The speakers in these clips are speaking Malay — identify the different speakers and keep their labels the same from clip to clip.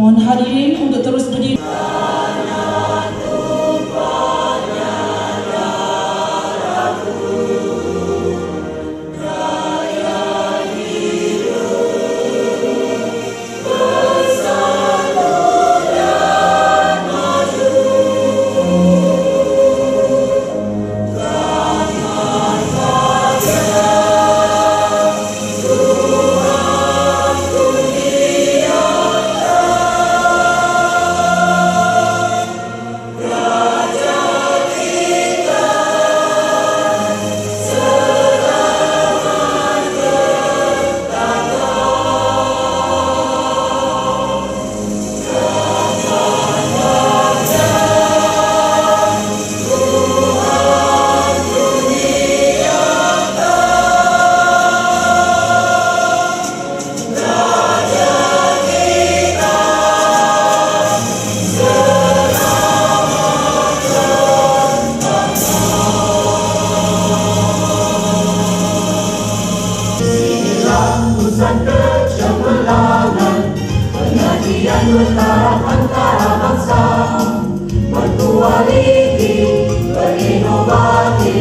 Speaker 1: Mohon hadirin untuk terus berdiri.
Speaker 2: Antara bangsa berkualiti, berinovasi,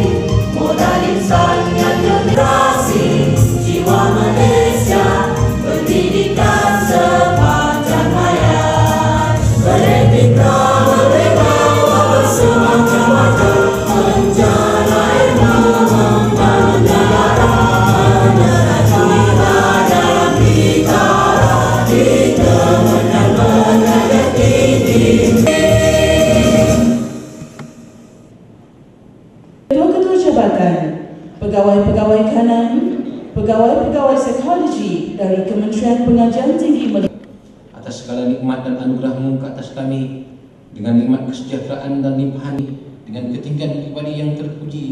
Speaker 2: modal insan yang generasi, jiwa Malaysia, pendidikan sepanjang hayat, beretika, berwibawa, bersemangat mata, menjana ilmu, membangun negara, menyerah jiwa dalam bicara, kita Ketua-ketua jabatan, pegawai-pegawai kanan, pegawai-pegawai psikologi dari Kementerian Pengajian Tinggi Malaysia.
Speaker 3: Atas segala nikmat dan anugerah-Mu ke atas kami, dengan nikmat kesejahteraan dan limpahan, dengan ketinggian pribadi yang terpuji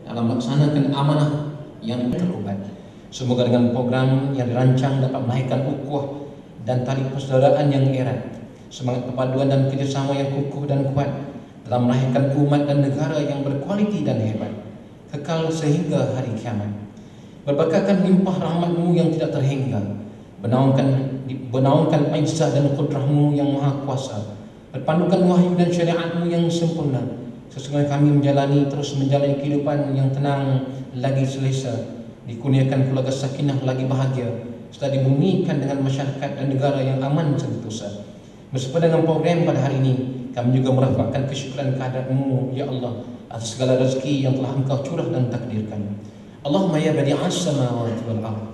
Speaker 3: dalam melaksanakan amanah yang terubat. Semoga dengan program yang dirancang dapat melahirkan ukhuwah dan tali persaudaraan yang erat, semangat perpaduan dan kerjasama yang kukuh dan kuat dalam melahirkan umat dan negara yang berkualiti dan hebat, kekal sehingga hari kiamat. Berberkatkan limpah rahmat-Mu yang tidak terhingga, benaungkan aizah dan kudrah-Mu yang maha kuasa, berpandukan wahyu dan syariat-Mu yang sempurna, sesungguhnya kami terus menjalani kehidupan yang tenang lagi selesa, dikurniakan keluarga sakinah lagi bahagia, serta dibumikan dengan masyarakat dan negara yang aman sentosa. Bersama dengan program pada hari ini, kami juga merafakkan kesyukuran kehadrat-Mu, Ya Allah, atas segala rezeki yang telah Engkau curah dan takdirkan. Allahumma ya badi'as samawati wal ardh.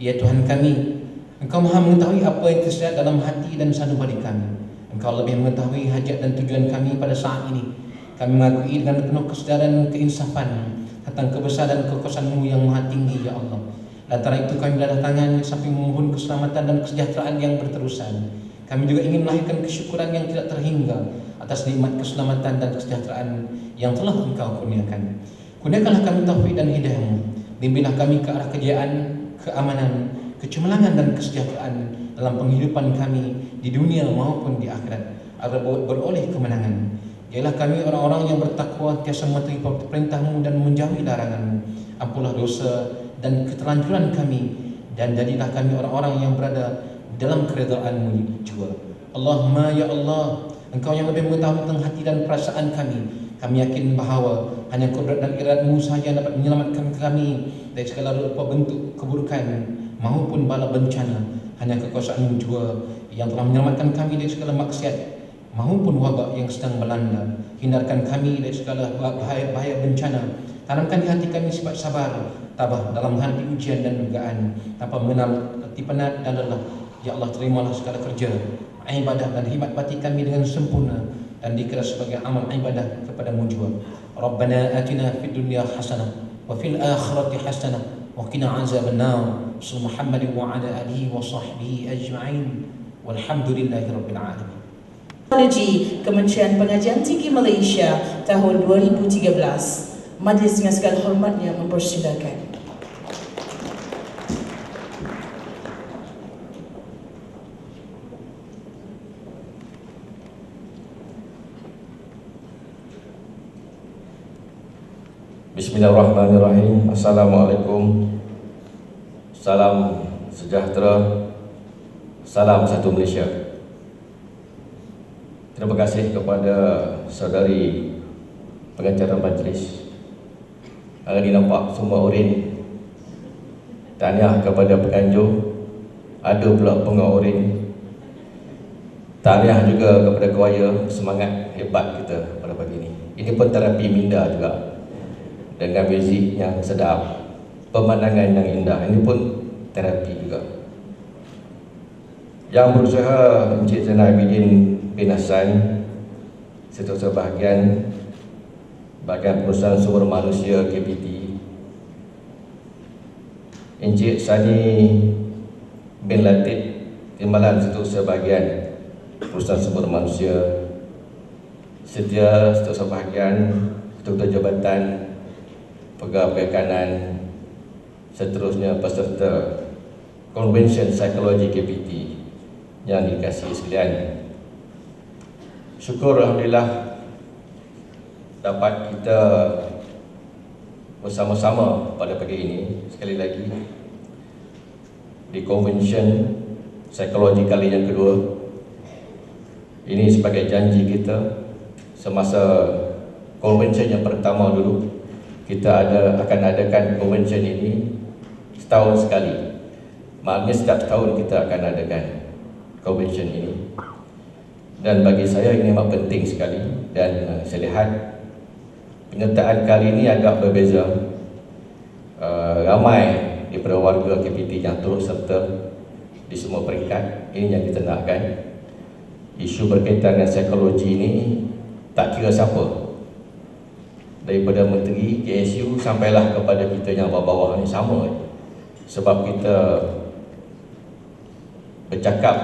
Speaker 3: Ya Tuhan kami, Engkau maha mengetahui apa yang tersirat dalam hati dan sanubari kami. Engkau lebih mengetahui hajat dan tujuan kami pada saat ini. Kami mengakui dengan penuh kesedaran dan keinsafan tentang kebesaran dan kekuasaan-Mu yang maha tinggi, Ya Allah. Lantaran itu kami berdatangan sampai memohon keselamatan dan kesejahteraan yang berterusan. Kami juga ingin melahirkan kesyukuran yang tidak terhingga atas nikmat keselamatan dan kesejahteraan yang telah Engkau kurniakan. Kurniakanlah kami taufik dan hidayah-Mu. Bimbinglah kami ke arah kejayaan, keamanan, kecemerlangan dan kesejahteraan dalam penghidupan kami di dunia maupun di akhirat, agar beroleh kemenangan. Jadilah kami orang-orang yang bertakwa, tiasa mematuhi perintah-Mu dan menjauhi larangan-Mu. Ampunlah dosa dan keterlanjuran kami, dan jadilah kami orang-orang yang berada dalam keridhaan-Mu juga. Allahumma ya Allah, Engkau yang lebih mengetahui tentang hati dan perasaan kami. Kami yakin bahawa hanya kudrat dan iradat-Mu sahaja yang dapat menyelamatkan kami dari segala rupa bentuk keburukan maupun bala bencana. Hanya kekuasaan-Mu juga yang telah menyelamatkan kami dari segala maksiat maupun wabak yang sedang melanda. Hindarkan kami dari segala bahaya bencana. Tanamkan di hati kami sifat sabar, tabah dalam menghadapi ujian dan dugaan, tanpa mengenal letih penat dan lelah. Ya Allah, terimalah segala kerja, ibadah dan khidmat bakti kami dengan sempurna dan dikira sebagai amal ibadah kepada-Mu jua. Rabbana atina fid dunya hasanah wa fil akhirati hasanah wa qina azabannar. Muhammadin wa ala alihi wa sahbihi ajma'in. Walhamdulillahirabbil alamin.
Speaker 1: Teknologi Kementerian Pengajian Tinggi Malaysia tahun 2013. Majlis dengan segala hormatnya mempersilakan.
Speaker 4: Bismillahirrahmanirrahim. Assalamualaikum. Salam sejahtera. Salam satu Malaysia. Terima kasih kepada saudari pengacara majlis. Hari ini nampak semua oren. Tahniah kepada penganjur. Ada pula bunga oren. Tahniah juga kepada choir, semangat hebat kita pada pagi ini. Ini pun terapi minda juga, dengan muzik yang sedap, pemandangan yang indah. Ini pun terapi juga. Yang berusaha Encik Zainal Abidin bin Hassan, Setiausaha Bahagian Bahagian Perusahaan Sumber Manusia KPT, Encik Sani bin Latif, Timbalan Setiausaha Bahagian Perusahaan Sumber Manusia, Setiausaha Bahagian Ketua Jabatan Pegawai Perikanan, seterusnya peserta Convention Psikologi KPT yang dikasihi sekalian. Syukur Alhamdulillah dapat kita bersama-sama pada pagi ini sekali lagi di Convention Psikologi kali yang kedua. Ini sebagai janji kita semasa convention yang pertama dulu. Kita akan adakan convention ini setahun sekali. Maknanya setiap tahun kita akan adakan convention ini. Dan bagi saya ini amat penting sekali. Dan saya lihat penyertaan kali ini agak berbeza. Ramai daripada warga KPT yang turut serta di semua peringkat. Ini yang kita nakkan. Isu berkaitan dengan psikologi ini tak kira siapa, daripada menteri, KSU sampailah kepada kita yang bawah-bawah ni sama. Sebab kita bercakap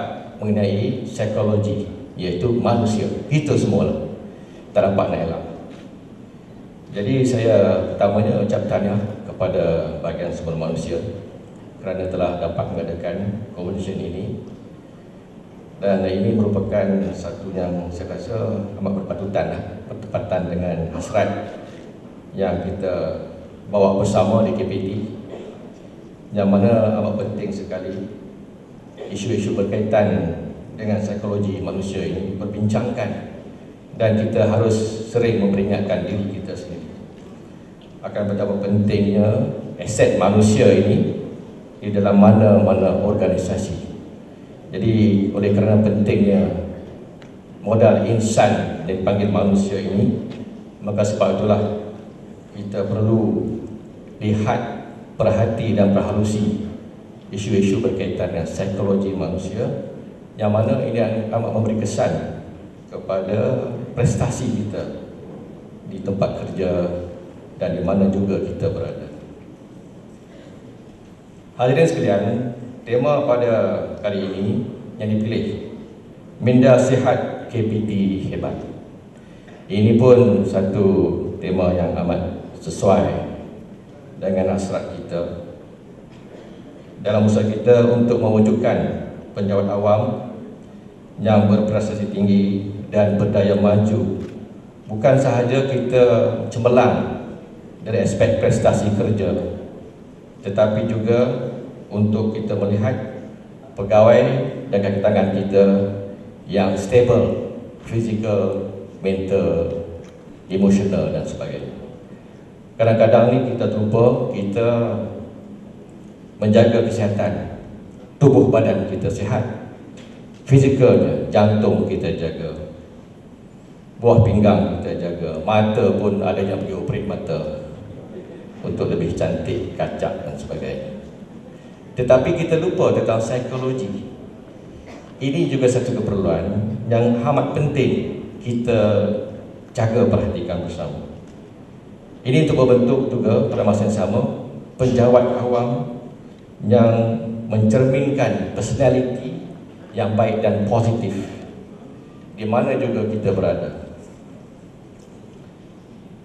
Speaker 4: mengenai psikologi, iaitu manusia, kita semua lah, tak dapat nak elak. Jadi saya pertamanya ucap tahniah kepada bahagian sumber manusia kerana telah dapat mengadakan convention ini. Dan ini merupakan satu yang saya rasa amat bertepatan dengan hasrat yang kita bawa bersama di KPT, yang mana amat penting sekali isu-isu berkaitan dengan psikologi manusia ini berbincangkan, dan kita harus sering memperingatkan diri kita sendiri akan betapa pentingnya aset manusia ini di dalam mana-mana organisasi. Jadi oleh kerana pentingnya modal insan yang dipanggil manusia ini, maka sebab itulah kita perlu lihat, perhati dan perhalusi isu-isu berkaitan dengan psikologi manusia, yang mana ini amat memberi kesan kepada prestasi kita di tempat kerja dan di mana juga kita berada. Hadirin sekalian, tema pada kali ini yang dipilih, Minda Sihat KPT Hebat. Ini pun satu tema yang amat sesuai dengan hasrat kita dalam usaha kita untuk mewujudkan penjawat awam yang berprestasi tinggi dan berdaya maju. Bukan sahaja kita cemerlang dari aspek prestasi kerja, tetapi juga untuk kita melihat pegawai dan kaki tangan kita yang stable, fizikal, mental, emosional dan sebagainya. Kadang-kadang ni kita terlupa kita menjaga kesihatan tubuh badan kita sihat, fizikalnya, jantung kita jaga, buah pinggang kita jaga, mata pun ada yang pergi operate mata untuk lebih cantik, kacak dan sebagainya. Tetapi kita lupa tentang psikologi. Ini juga satu keperluan yang amat penting kita jaga, perhatikan bersama. Ini untuk membentuk juga pada masa yang sama penjawat awam yang mencerminkan personality yang baik dan positif di mana juga kita berada.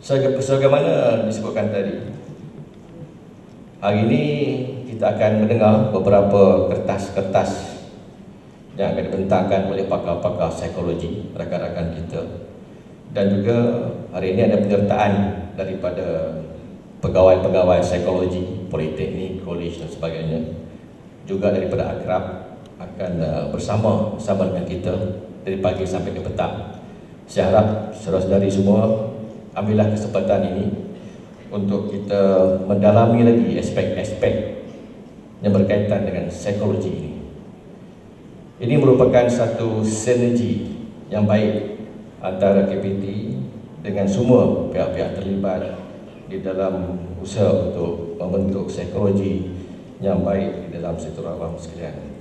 Speaker 4: Sebagaimana disebutkan tadi, hari ini kita akan mendengar beberapa kertas-kertas yang akan dibentangkan oleh pakar-pakar psikologi, rakan-rakan kita. Dan juga hari ini ada penyertaan daripada pegawai-pegawai psikologi, politeknik, kolej dan sebagainya. Juga daripada akrab akan bersama dengan kita dari pagi sampai ke petang Saya harap saudara-saudari semua ambillah kesempatan ini untuk kita mendalami lagi aspek-aspek yang berkaitan dengan psikologi ini. Ini merupakan satu sinergi yang baik antara KPT dengan semua pihak-pihak terlibat di dalam usaha untuk membentuk psikologi yang baik di dalam sektor awam sekalian.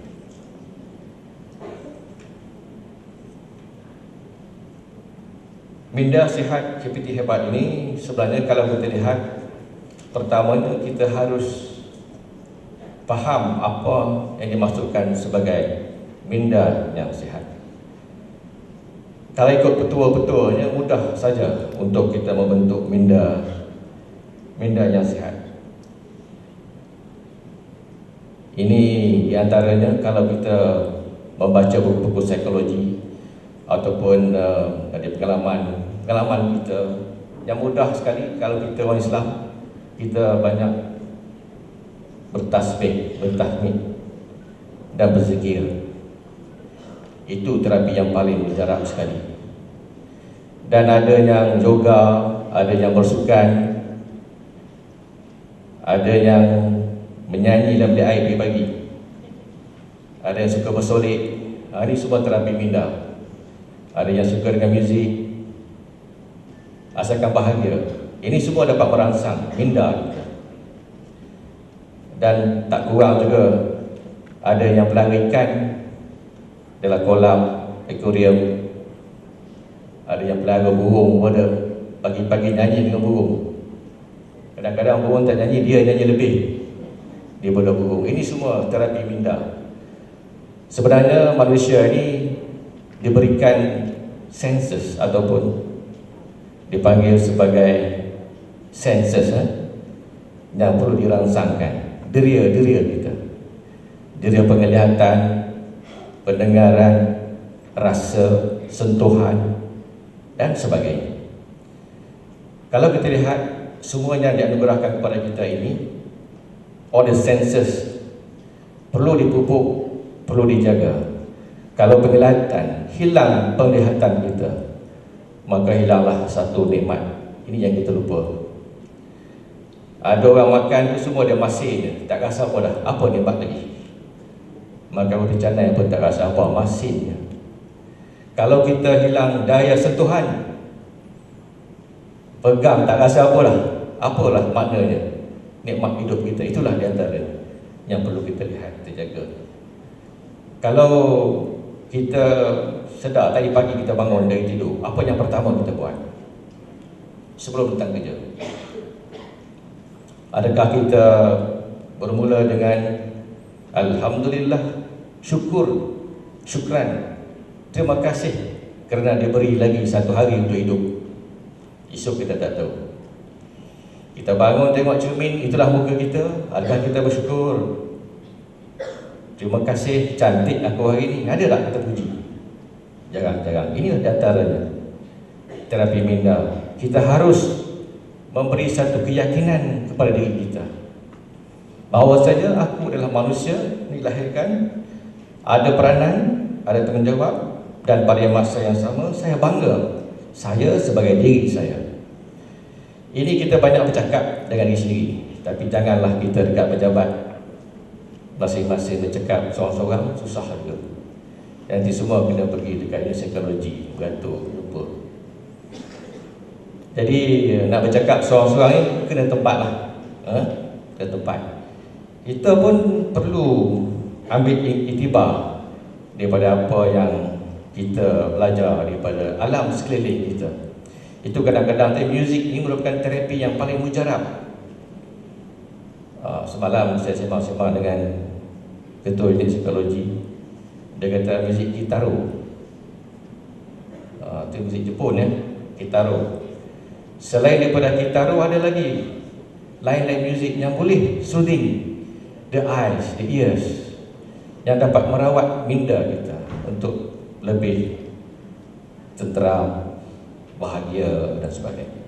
Speaker 4: Minda Sihat KPT Hebat ini sebenarnya kalau kita lihat, pertamanya kita harus faham apa yang dimaksudkan sebagai minda yang sihat. Kalau ikut betul-betulnya mudah saja untuk kita membentuk minda yang sihat. Ini diantaranya kalau kita membaca buku-buku psikologi ataupun dari pengalaman kita yang mudah sekali. Kalau kita orang Islam, kita banyak bertasbih, bertahmid dan berzikir. Itu terapi yang paling mujarab sekali. Dan ada yang yoga, ada yang bersukan, ada yang menyanyi dan beli air di pagi, ada yang suka bersolek. Ini semua terapi minda. Ada yang suka dengan muzik, asalkan bahagia. Ini semua dapat merangsang minda kita. Dan tak kurang juga ada yang pelihara ikan dalam kolam akuarium, ada yang pelihara burung pada pagi-pagi nyanyi dengan burung. Kadang-kadang burung tak nyanyi, dia nyanyi lebih daripada burung. Ini semua terapi minda. Sebenarnya manusia ini diberikan senses ataupun dipanggil sebagai senses yang perlu dirangsangkan. Deria kita, deria penglihatan, pendengaran, rasa, sentuhan dan sebagainya. Kalau kita lihat semuanya yang dianugerahkan kepada kita ini, all the senses perlu dipupuk, perlu dijaga. Kalau penglihatan hilang, penglihatan kita, maka hilanglah satu nikmat. Ini yang kita lupa. Ada orang makan tu semua dia masin je, tak rasa apa dah, apa nikmat lagi. Makan roti canai pun tak rasa apa, masin je. Kalau kita hilang daya sentuhan, pegang tak rasa apalah maknanya nikmat hidup kita. Itulah di antara yang perlu kita lihat, kita jaga. Kalau kita sedar tadi pagi kita bangun dari tidur, apa yang pertama kita buat sebelum datang kerja? Adakah kita bermula dengan alhamdulillah, syukran, terima kasih kerana diberi lagi satu hari untuk hidup? Esok kita tak tahu. Kita bangun tengok cermin, itulah muka kita. Adakah kita bersyukur? Terima kasih, cantik aku hari ini. Ada tak kita puji? Jarang-jarang. Inilah di antaranya terapi minda. Kita harus memberi satu keyakinan kepada diri kita bahawa saja aku adalah manusia, dilahirkan, ada peranan, ada tanggungjawab, dan pada masa yang sama saya bangga saya sebagai diri saya. Ini kita banyak bercakap dengan diri sendiri, tapi janganlah kita dekat pejabat masing-masing bercakap seorang-seorang, susah juga. Nanti semua kena pergi dekat psikologi, beratur, lupa. Jadi nak bercakap seorang-seorang ni kena tempat lah, kena tempat. Kita pun perlu ambil iktibar daripada apa yang kita belajar daripada alam sekeliling kita. Itu kadang-kadang muzik ini merupakan terapi yang paling mujarab. Semalam saya sembang-sembang dengan ketua unit psikologi. Dia kata muzik kitaro, itu muzik Jepun ya, kitaro. Selain daripada kitaro ada lagi lain-lain muzik yang boleh soothing the eyes, the ears, yang dapat merawat minda kita untuk lebih tenteram, bahagia dan sebagainya.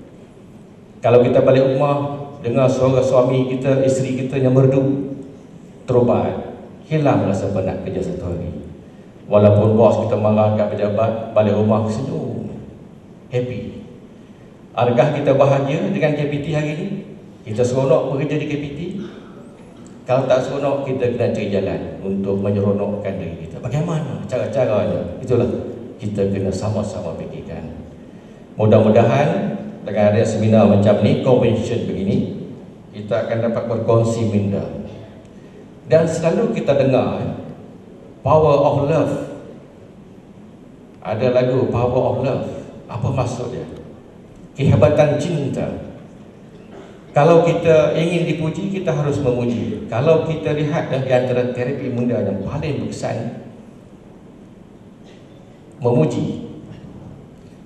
Speaker 4: Kalau kita balik rumah dengar suara suami kita, isteri kita yang merdu, terubat, hilang rasa penat kerja satu hari. Walaupun bos kita marah kat pejabat, balik rumah senyum, happy. Adakah kita bahagia dengan KPT hari ini? Kita seronok bekerja di KPT? Kalau tak seronok, kita kena cari jalan untuk menyeronokkan diri kita. Bagaimana cara-caranya? Itulah kita kena sama-sama fikirkan. Mudah-mudahan dengan ada seminar macam ni, convention begini, kita akan dapat berkongsi minda. Dan selalu kita dengar Power of Love. Ada lagu Power of Love. Apa maksudnya? Kehebatan cinta. Kalau kita ingin dipuji, kita harus memuji. Kalau kita lihat di antara terapi minda yang paling berkesan, memuji.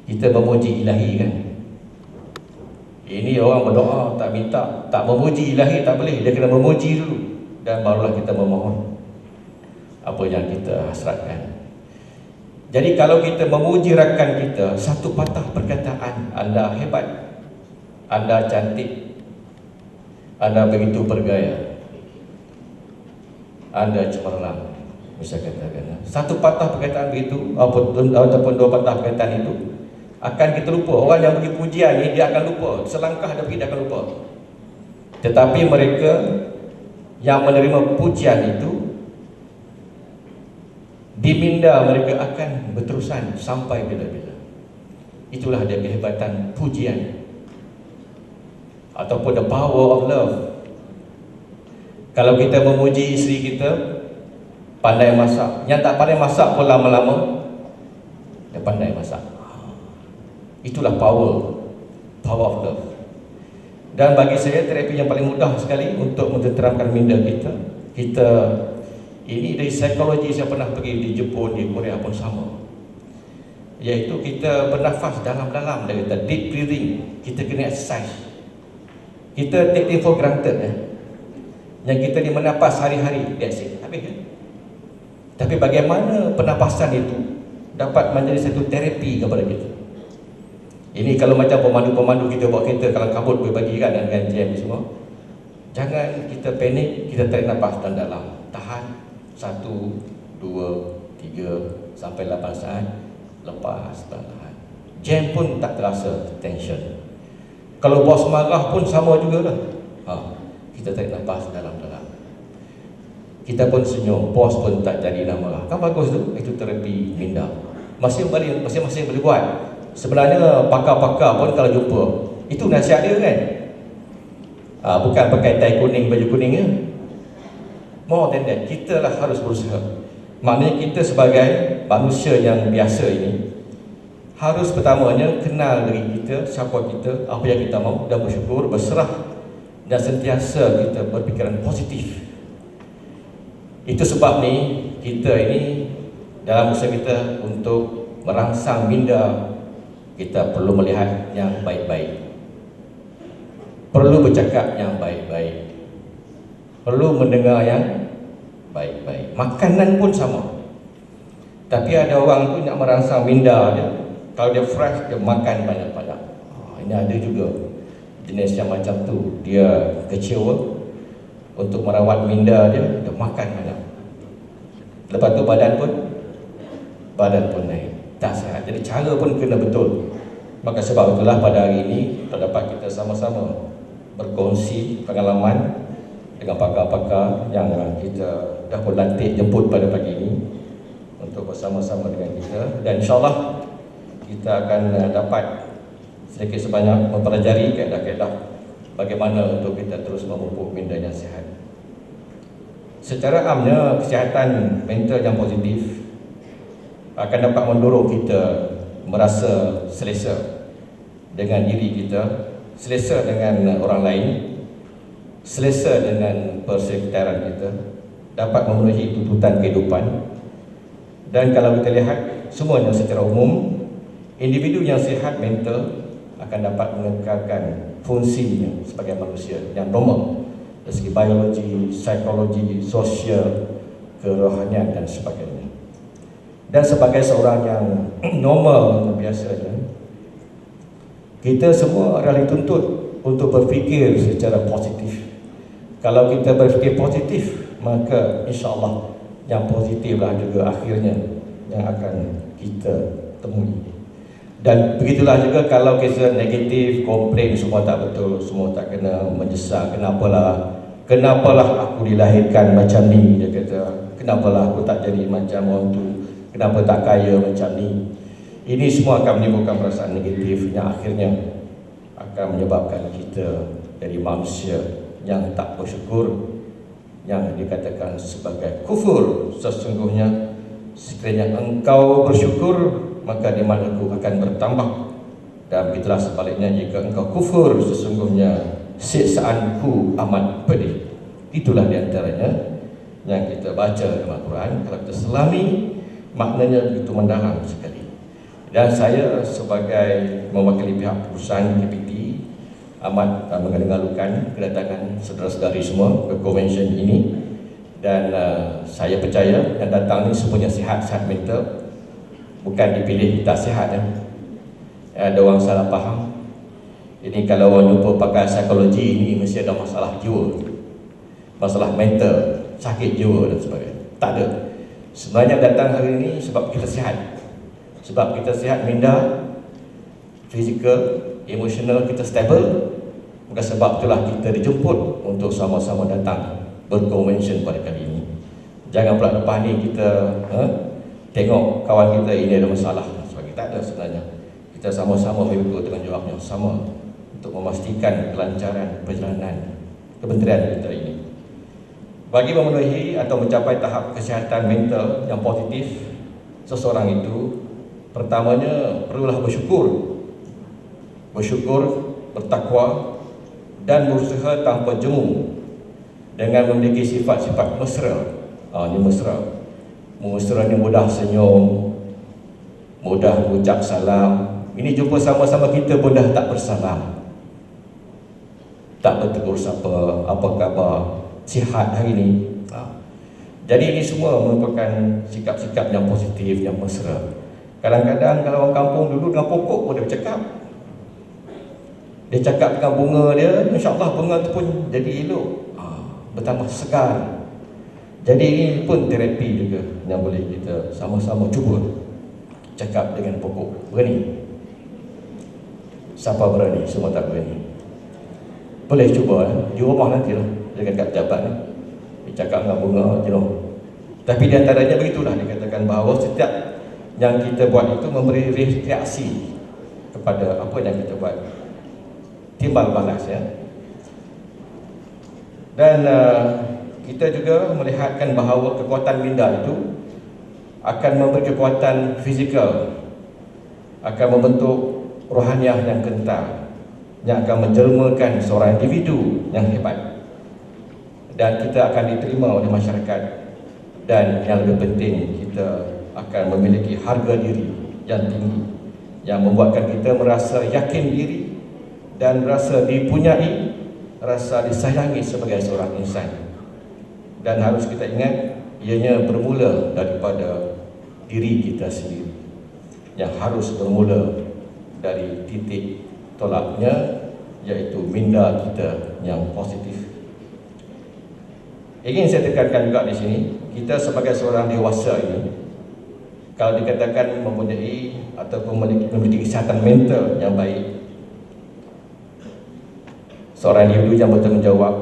Speaker 4: Kita memuji ilahi kan. Ini orang berdoa tak minta, tak memuji ilahi tak boleh. Dia kena memuji dulu, dan barulah kita memohon apa yang kita hasratkan. Jadi kalau kita memuji rakan kita, satu patah perkataan, anda hebat, anda cantik, anda begitu bergaya, anda cemerlang, bisa katakan. Satu patah perkataan begitu ataupun dua patah perkataan itu akan kita lupa. Orang yang beri pujian ni dia akan lupa. Selangkah dia pergi dia akan lupa. Tetapi mereka yang menerima pujian itu, di minda mereka akan berterusan sampai bila-bila. Itulah dia kehebatan pujian, ataupun the power of love. Kalau kita memuji isteri kita, pandai masak. Yang tak pandai masak pun lama-lama dia pandai masak. Itulah power of love. Dan bagi saya, terapi yang paling mudah sekali untuk menenteramkan minda kita. Ini dari psikologi, saya pernah pergi di Jepun, di Korea pun sama. Iaitu kita bernafas dalam-dalam, dari deep breathing. Kita kena exercise. Kita take it for granted yang kita ni menapas hari-hari, that's it, habis kan? Tapi bagaimana pernapasan itu dapat menjadi satu terapi kepada kita. Ini kalau macam pemandu-pemandu kita bawa kereta, kalau kabut boleh bagi kan dengan jam semua. Jangan kita panik, kita tarik nafas dalam, tahan 1, 2, 3 sampai 8 saat, lepas tahan. Jam pun tak terasa tension. Kalau bos marah pun sama juga lah. Kita tarik nafas dalam-dalam. Kita pun senyum, bos pun tak jadi nak marah. Kan bagus tu, itu terapi minda. Masing-masing boleh buat. Sebenarnya pakar-pakar pun kalau jumpa, itu nasihat dia kan. Bukan pakai tai kuning, baju kuning ya. More than that, kita lah harus berusaha. Maknanya kita sebagai manusia yang biasa ini harus pertamanya kenal diri kita, siapa kita, apa yang kita mahu, dan bersyukur, berserah, dan sentiasa kita berfikiran positif. Itu sebab ni kita ini dalam usaha kita untuk merangsang minda, kita perlu melihat yang baik-baik, perlu bercakap yang baik-baik, perlu mendengar yang baik-baik. Makanan pun sama. Tapi ada orang tu nak merangsang minda dia, kalau dia fresh, dia makan banyak-banyak. Ini ada juga jenis yang macam tu. Dia kecewa, untuk merawat minda dia, dia makan banyak. Lepas tu badan pun naik. Tak sihat. Jadi cara pun kena betul. Maka sebab itulah pada hari ini terdapat kita sama-sama berkongsi pengalaman dengan pakar-pakar yang kita dah pun lantik jemput pada pagi ini untuk bersama-sama dengan kita. Dan insyaAllah kita akan dapat sedikit sebanyak mempelajari kaedah-kaedah bagaimana untuk kita terus memupuk minda yang sihat. Secara amnya, kesihatan mental yang positif akan dapat mendorong kita merasa selesa dengan diri kita, selesa dengan orang lain, selesa dengan persekitaran kita, dapat memenuhi tuntutan kehidupan. Dan kalau kita lihat semuanya secara umum, individu yang sihat mental akan dapat mengekalkan fungsinya sebagai manusia yang normal dari segi biologi, psikologi, sosial, kerohanian dan sebagainya. Dan sebagai seorang yang normal biasanya, kita semua adalah dituntut untuk berfikir secara positif. Kalau kita berfikir positif, maka insya-Allah yang positiflah juga akhirnya yang akan kita temui. Dan begitulah juga kalau kisah negatif, komplain semua tak betul, semua tak kena menyesak. Kenapalah aku dilahirkan macam ni, dia kata. Kenapalah aku tak jadi macam orang tu, kenapa tak kaya macam ni. Ini semua akan menimbulkan perasaan negatif yang akhirnya akan menyebabkan kita jadi manusia yang tak bersyukur, yang dikatakan sebagai kufur. Sesungguhnya sekiranya engkau bersyukur, maka nikmatku akan bertambah, dan begitulah sebaliknya jika engkau kufur, sesungguhnya siksaanku amat pedih. Itulah diantaranya yang kita baca dalam Al-Quran. Kalau kita selami, maknanya begitu mendalam sekali. Dan saya sebagai mewakili pihak perusahaan KPT amat mengalu-alukan kedatangan saudara-saudari semua ke konvensyen ini. Dan saya percaya yang datang ni semuanya sihat mental. Bukan dipilih tak sihat ya. Ada orang salah faham. Ini kalau orang jumpa pakai psikologi ini mesti ada masalah jiwa, masalah mental, sakit jiwa dan sebagainya. Tak ada. Sebenarnya datang hari ini sebab kita sihat. Sebab kita sihat minda, fizikal, emosional kita stable. Maka sebab itulah kita dijemput untuk sama-sama datang berkonvensyen pada kali ini. Jangan pula lepas ni kita tengok kawan kita ini ada masalah sebab kita ada. Sebenarnya kita sama-sama memikul tanggungjawab yang sama untuk memastikan kelancaran perjalanan kementerian kita ini. Bagi memenuhi atau mencapai tahap kesihatan mental yang positif, seseorang itu pertamanya perlulah bersyukur, bertakwa dan berusaha tanpa jemu dengan memiliki sifat-sifat mesra. Ini mesra. Mesra ni mudah senyum, mudah ucap salam. Ini jumpa sama-sama kita pun dah tak bersalam, tak bertegur sapa, apa khabar, sihat hari ni. Jadi ini semua merupakan sikap-sikap yang positif, yang mesra. Kadang-kadang kalau orang kampung dulu dengan pokok pun dia bercakap. Dia cakap dengan bunga dia, insya-Allah bunga tu pun jadi elok, bertambah segar. Jadi ini pun terapi juga yang boleh kita sama-sama cuba cakap dengan pokok. Berani? Siapa berani? Semua tak berani. Boleh cuba di rumah nanti lah, dekat pejabat ni. Dia cakap dengan bunga, tapi di antaranya begitulah dikatakan bahawa setiap yang kita buat itu memberi reaksi kepada apa yang kita buat. Timbal balas ya. Dan kita juga melihatkan bahawa kekuatan minda itu akan memberi kekuatan fizikal, akan membentuk rohaniah yang kental, yang akan menjelmakan seorang individu yang hebat, dan kita akan diterima oleh masyarakat. Dan yang lebih penting, kita akan memiliki harga diri yang tinggi, yang membuatkan kita merasa yakin diri dan rasa dipunyai, rasa disayangi sebagai seorang insan. Dan harus kita ingat, ianya bermula daripada diri kita sendiri, yang harus bermula dari titik tolaknya, iaitu minda kita yang positif. Ingin saya tekankan juga di sini, kita sebagai seorang dewasa ini, kalau dikatakan mempunyai ataupun memiliki kesihatan mental yang baik, seorang individu yang bertanggung jawab,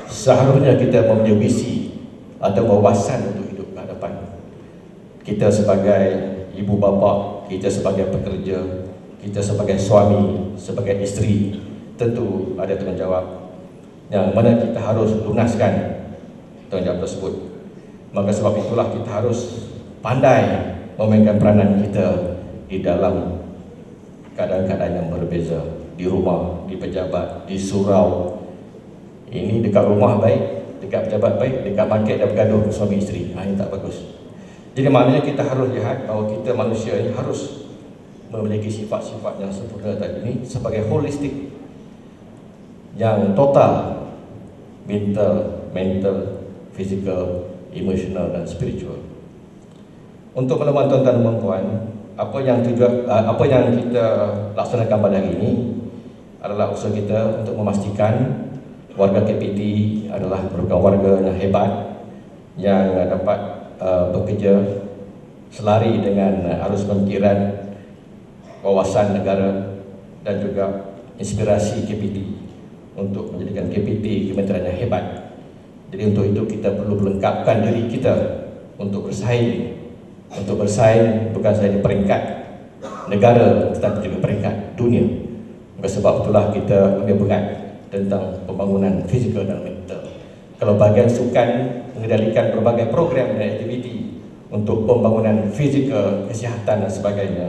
Speaker 4: seharusnya kita mempunyai visi atau wawasan untuk hidup ke hadapan. Kita sebagai ibu bapa, kita sebagai pekerja, kita sebagai suami, sebagai isteri, tentu ada tanggungjawab yang mana kita harus lunaskan tanggungjawab tersebut. Maka sebab itulah kita harus pandai memainkan peranan kita di dalam keadaan-keadaan yang berbeza. Di rumah, di pejabat, di surau. Ini dekat rumah baik, dekat pejabat baik, dekat market dah bergaduh suami isteri. Ini tak bagus. Jadi maknanya kita harus lihat bahawa kita manusia ini harus memiliki sifat-sifat yang sempurna tadi ini sebagai holistik, yang total, mental, physical, emotional dan spiritual. Untuk menemukan tuan-tuan dan puan, apa yang kita laksanakan pada hari ini adalah usaha kita untuk memastikan warga KPT adalah merupakan warga yang hebat, yang dapat bekerja selari dengan arus pemikiran wawasan negara dan juga inspirasi KPT untuk menjadikan KPT kementerian yang hebat. Jadi untuk itu kita perlu melengkapkan diri kita untuk bersaing. Untuk bersaing bukan sahaja di peringkat negara tetapi juga peringkat dunia. Oleh sebab itulah kita ambil berat tentang pembangunan fizikal dan mental. Kalau bahagian sukan mengendalikan berbagai program dan aktiviti untuk pembangunan fizikal, kesihatan dan sebagainya,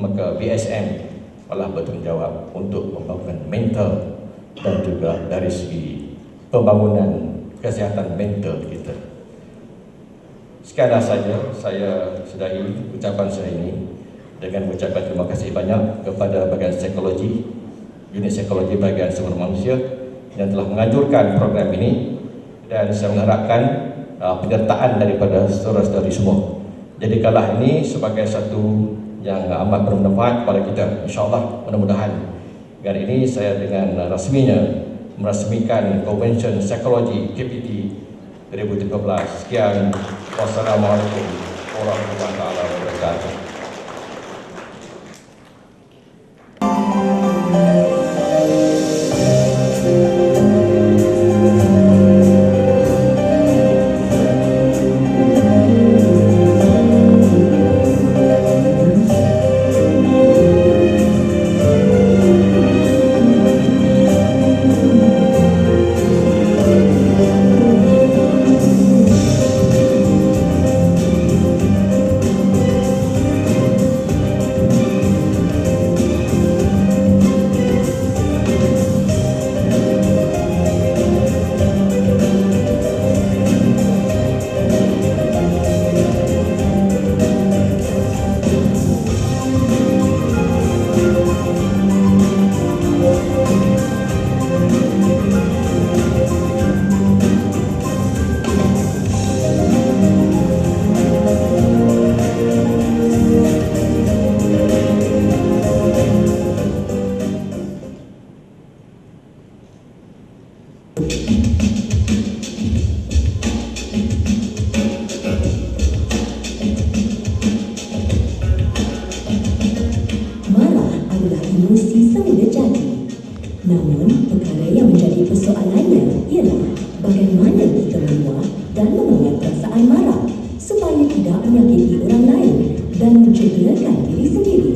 Speaker 4: maka BSM malah bertanggungjawab untuk pembangunan mental dan juga dari segi pembangunan kesihatan mental kita. Sekianlah saja saya sudahi ucapan saya ini dengan mengucapkan terima kasih banyak kepada bahagian psikologi, unit psikologi bahagian sumber manusia yang telah menganjurkan program ini, dan saya mengharapkan penyertaan daripada saudara-saudari semua. Jadikanlah ini sebagai satu yang amat bermanfaat kepada kita, insyaAllah, mudah-mudahan. Dengan ini saya dengan rasminya merasmikan Convention Psikologi KPT 2013. Sekian, wassalamualaikum warahmatullahi wabarakatuh.
Speaker 5: Namun, perkara yang menjadi persoalannya ialah bagaimana kita meluah dan mengolah perasaan marah supaya tidak menyakiti orang lain dan mencederakan diri sendiri.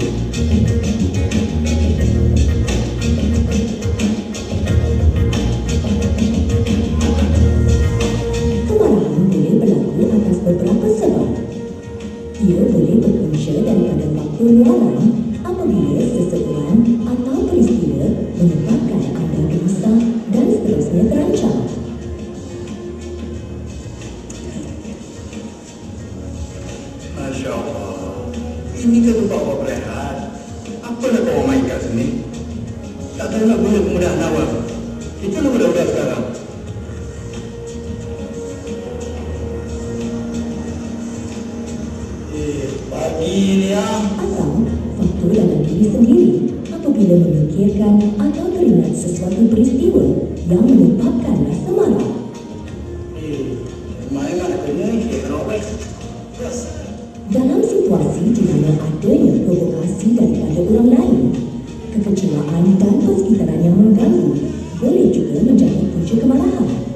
Speaker 5: Kemarahan boleh berlaku atas beberapa sebab. Ia boleh berpunca daripada faktor luaran apabila seseorang atau peristiwa menyebabkan anda gelisah dan seterusnya terancam.
Speaker 6: Masya Allah, ini kan tempat awak berehat. Apa nak kau main kat sini? Tak tahu nak guna kemudahan awak. Itulah budak-budak sekarang. Pagi ni
Speaker 5: Atau faktor dalam diri sendiri apabila memikirkan atau teringat sesuatu peristiwa yang menyebabkan rasa marah.
Speaker 6: main mana kena ikut robek.
Speaker 5: Dalam situasi di mana adanya provokasi daripada orang lain, kekecewaan dan persekitaran yang mengganggu boleh juga menjadi punca kemarahan.